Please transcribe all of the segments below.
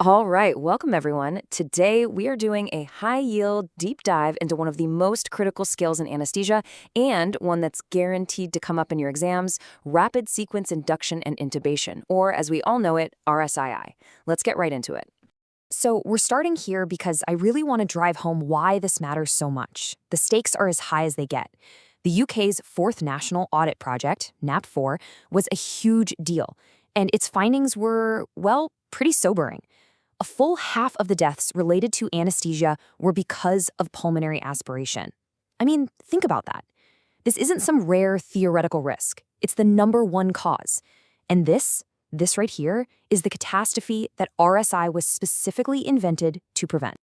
All right, welcome everyone. Today we are doing a high-yield deep dive into one of the most critical skills in anesthesia and one that's guaranteed to come up in your exams, rapid sequence induction and intubation, or as we all know it, RSII. Let's get right into it. So we're starting here because I really want to drive home why this matters so much. The stakes are as high as they get. The UK's fourth national audit project, NAP4, was a huge deal, and its findings were, well, pretty sobering. A full half of the deaths related to anesthesia were because of pulmonary aspiration. I mean, think about that. This isn't some rare theoretical risk. It's the #1 cause. And this right here, is the catastrophe that RSI was specifically invented to prevent.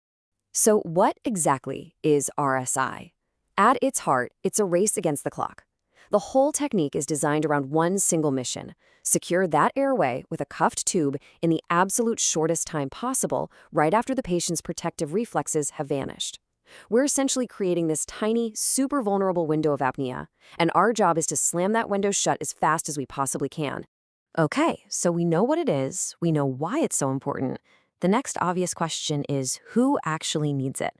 So what exactly is RSI? At its heart, it's a race against the clock. The whole technique is designed around one single mission: secure that airway with a cuffed tube in the absolute shortest time possible right after the patient's protective reflexes have vanished. We're essentially creating this tiny, super vulnerable window of apnea, and our job is to slam that window shut as fast as we possibly can. Okay, so we know what it is, we know why it's so important. The next obvious question is, who actually needs it?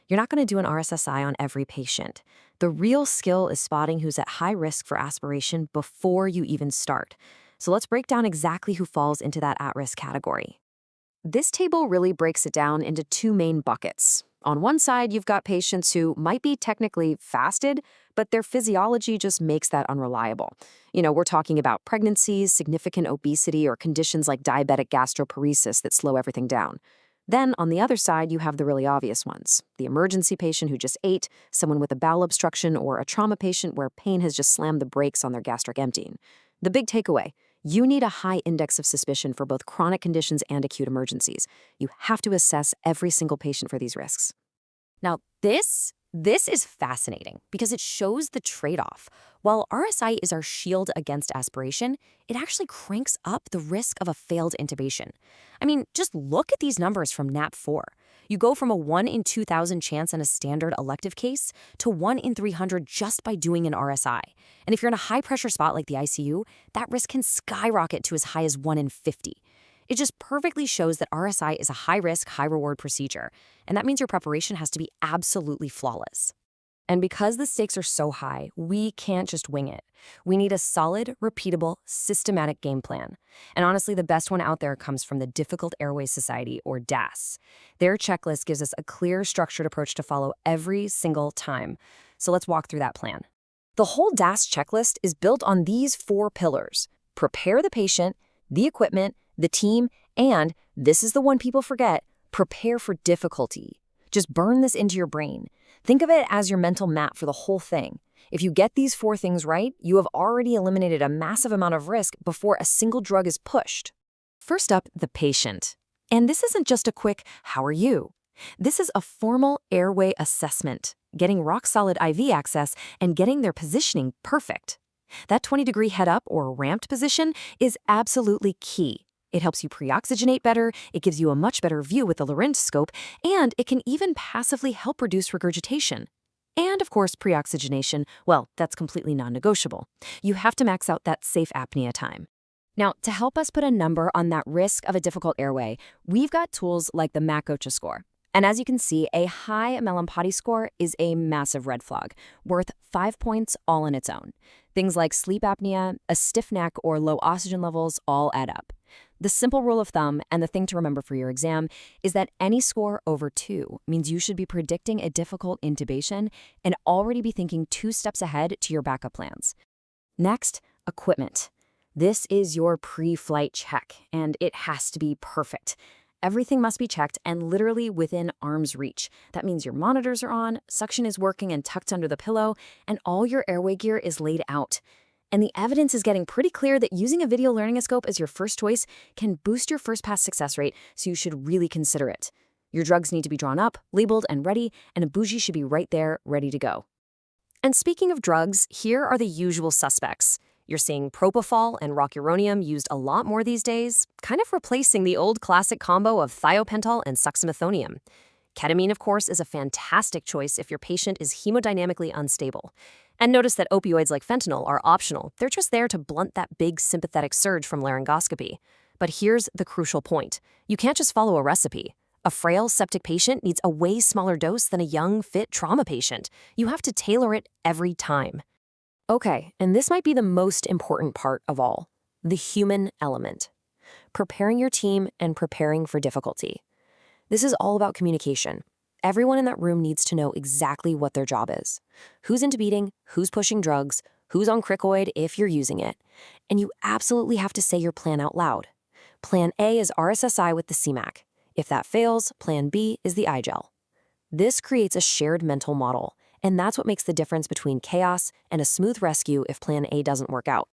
You're not going to do an RSSI on every patient. The real skill is spotting who's at high risk for aspiration before you even start. So let's break down exactly who falls into that at-risk category. This table really breaks it down into two main buckets. On one side, you've got patients who might be technically fasted, but their physiology just makes that unreliable. We're talking about pregnancies, significant obesity, or conditions like diabetic gastroparesis that slow everything down. Then, on the other side, you have the really obvious ones: the emergency patient who just ate, someone with a bowel obstruction, or a trauma patient where pain has just slammed the brakes on their gastric emptying. The big takeaway: you need a high index of suspicion for both chronic conditions and acute emergencies. You have to assess every single patient for these risks. Now, this is fascinating because it shows the trade-off. While RSI is our shield against aspiration, it actually cranks up the risk of a failed intubation. I mean, just look at these numbers from NAP4. You go from a 1 in 2,000 chance in a standard elective case to 1 in 300 just by doing an RSI. And if you're in a high-pressure spot like the ICU, that risk can skyrocket to as high as 1 in 50. It just perfectly shows that RSI is a high-risk, high-reward procedure, and that means your preparation has to be absolutely flawless. And because the stakes are so high, we can't just wing it. We need a solid, repeatable, systematic game plan. And honestly, the best one out there comes from the Difficult Airways Society, or DAS. Their checklist gives us a clear, structured approach to follow every single time. So let's walk through that plan. The whole DAS checklist is built on these 4 pillars: prepare the patient, the equipment, the team, and, this is the one people forget, prepare for difficulty. Just burn this into your brain. Think of it as your mental map for the whole thing. If you get these 4 things right, you have already eliminated a massive amount of risk before a single drug is pushed. First up, the patient. And this isn't just a quick, "How are you?" This is a formal airway assessment, getting rock-solid IV access and getting their positioning perfect. That 20-degree head-up or ramped position is absolutely key. It helps you preoxygenate better, it gives you a much better view with the laryngoscope, and it can even passively help reduce regurgitation. And of course, preoxygenation, well, that's completely non-negotiable. You have to max out that safe apnea time. Now, to help us put a number on that risk of a difficult airway, we've got tools like the MAC-OCHA score. And as you can see, a high Mellon-Potty score is a massive red flag, worth 5 points all on its own. Things like sleep apnea, a stiff neck, or low oxygen levels all add up. The simple rule of thumb, and the thing to remember for your exam, is that any score over 2 means you should be predicting a difficult intubation and already be thinking 2 steps ahead to your backup plans. Next, equipment. This is your pre-flight check, and it has to be perfect. Everything must be checked and literally within arm's reach. That means your monitors are on, suction is working and tucked under the pillow, and all your airway gear is laid out. And the evidence is getting pretty clear that using a video laryngoscope as your first choice can boost your first pass success rate, so you should really consider it. Your drugs need to be drawn up, labeled, and ready, and a bougie should be right there, ready to go. And speaking of drugs, here are the usual suspects. You're seeing propofol and rocuronium used a lot more these days, kind of replacing the old classic combo of thiopental and succinylcholine. Ketamine, of course, is a fantastic choice if your patient is hemodynamically unstable. And notice that opioids like fentanyl are optional. They're just there to blunt that big sympathetic surge from laryngoscopy. But here's the crucial point. You can't just follow a recipe. A frail septic patient needs a way smaller dose than a young, fit trauma patient. You have to tailor it every time. Okay, and this might be the most important part of all, the human element. Preparing your team and preparing for difficulty. This is all about communication. Everyone in that room needs to know exactly what their job is. Who's intubating, who's pushing drugs, who's on Cricoid if you're using it. And you absolutely have to say your plan out loud. Plan A is RSSI with the CMAC. If that fails, Plan B is the iGel. This creates a shared mental model, and that's what makes the difference between chaos and a smooth rescue if Plan A doesn't work out.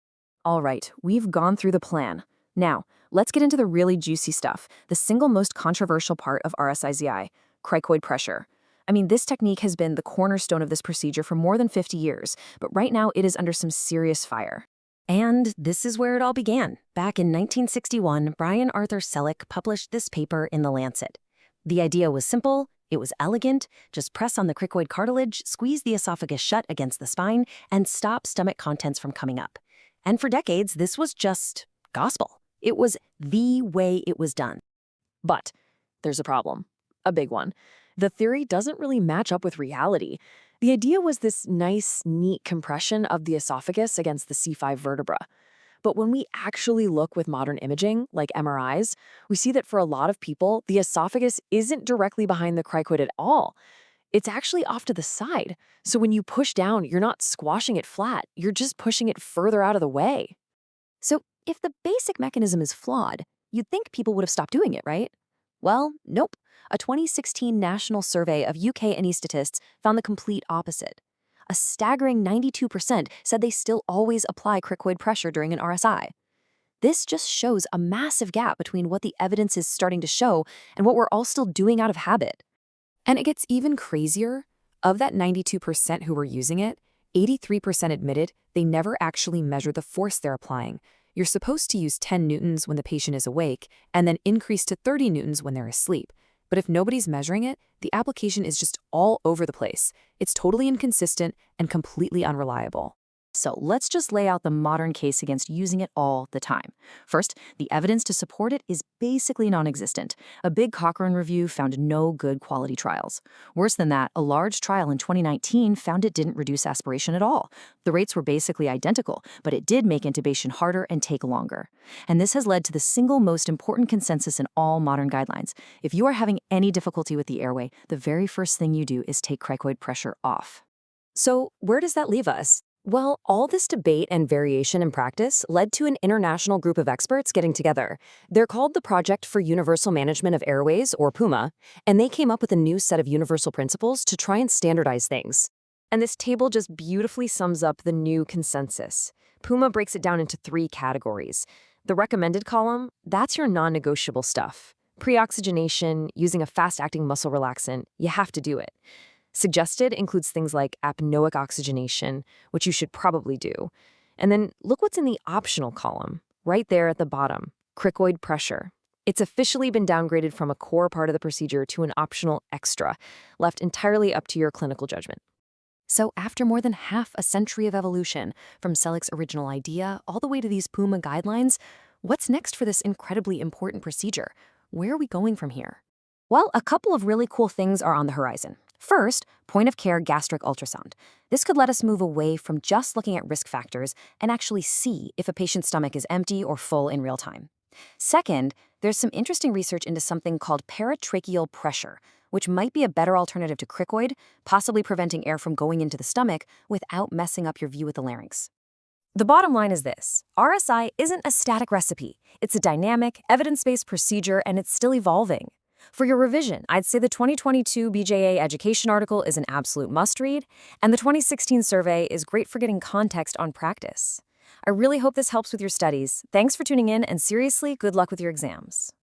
All right, we've gone through the plan. Now, let's get into the really juicy stuff, the single most controversial part of RSIZI, cricoid pressure. I mean, this technique has been the cornerstone of this procedure for more than 50 years, but right now it is under some serious fire. And this is where it all began. Back in 1961, Brian Arthur Selleck published this paper in The Lancet. The idea was simple, it was elegant, just press on the cricoid cartilage, squeeze the esophagus shut against the spine, and stop stomach contents from coming up. And for decades, this was just gospel. It was the way it was done. But there's a problem, a big one. The theory doesn't really match up with reality. The idea was this nice, neat compression of the esophagus against the C5 vertebra. But when we actually look with modern imaging, like MRIs, we see that for a lot of people, the esophagus isn't directly behind the cricoid at all. It's actually off to the side. So when you push down, you're not squashing it flat, you're just pushing it further out of the way. So if the basic mechanism is flawed, you'd think people would have stopped doing it, right? Well, nope. A 2016 national survey of UK anaesthetists found the complete opposite. A staggering 92% said they still always apply cricoid pressure during an RSI. This just shows a massive gap between what the evidence is starting to show and what we're all still doing out of habit. And it gets even crazier. Of that 92% who were using it, 83% admitted they never actually measured the force they're applying. You're supposed to use 10 newtons when the patient is awake and then increase to 30 newtons when they're asleep. But if nobody's measuring it, the application is just all over the place. It's totally inconsistent and completely unreliable. So let's just lay out the modern case against using it all the time. First, the evidence to support it is basically non-existent. A big Cochrane review found no good quality trials. Worse than that, a large trial in 2019 found it didn't reduce aspiration at all. The rates were basically identical, but it did make intubation harder and take longer. And this has led to the single most important consensus in all modern guidelines. If you are having any difficulty with the airway, the very first thing you do is take cricoid pressure off. So where does that leave us? Well, all this debate and variation in practice led to an international group of experts getting together. They're called the Project for Universal Management of Airways, or PUMA, and they came up with a new set of universal principles to try and standardize things. And this table just beautifully sums up the new consensus. PUMA breaks it down into 3 categories. The recommended column, that's your non-negotiable stuff. Preoxygenation, using a fast-acting muscle relaxant, you have to do it. Suggested includes things like apnoeic oxygenation, which you should probably do. And then look what's in the optional column, right there at the bottom, cricoid pressure. It's officially been downgraded from a core part of the procedure to an optional extra, left entirely up to your clinical judgment. So after more than half a century of evolution, from Selleck's original idea all the way to these PUMA guidelines, what's next for this incredibly important procedure? Where are we going from here? Well, a couple of really cool things are on the horizon. First, point-of-care gastric ultrasound. This could let us move away from just looking at risk factors and actually see if a patient's stomach is empty or full in real time. Second, there's some interesting research into something called paratracheal pressure, which might be a better alternative to cricoid, possibly preventing air from going into the stomach without messing up your view with the larynx. The bottom line is this: RSI isn't a static recipe. It's a dynamic, evidence-based procedure, and it's still evolving. For your revision, I'd say the 2022 BJA education article is an absolute must-read, and the 2016 survey is great for getting context on practice. I really hope this helps with your studies. Thanks for tuning in, and seriously, good luck with your exams.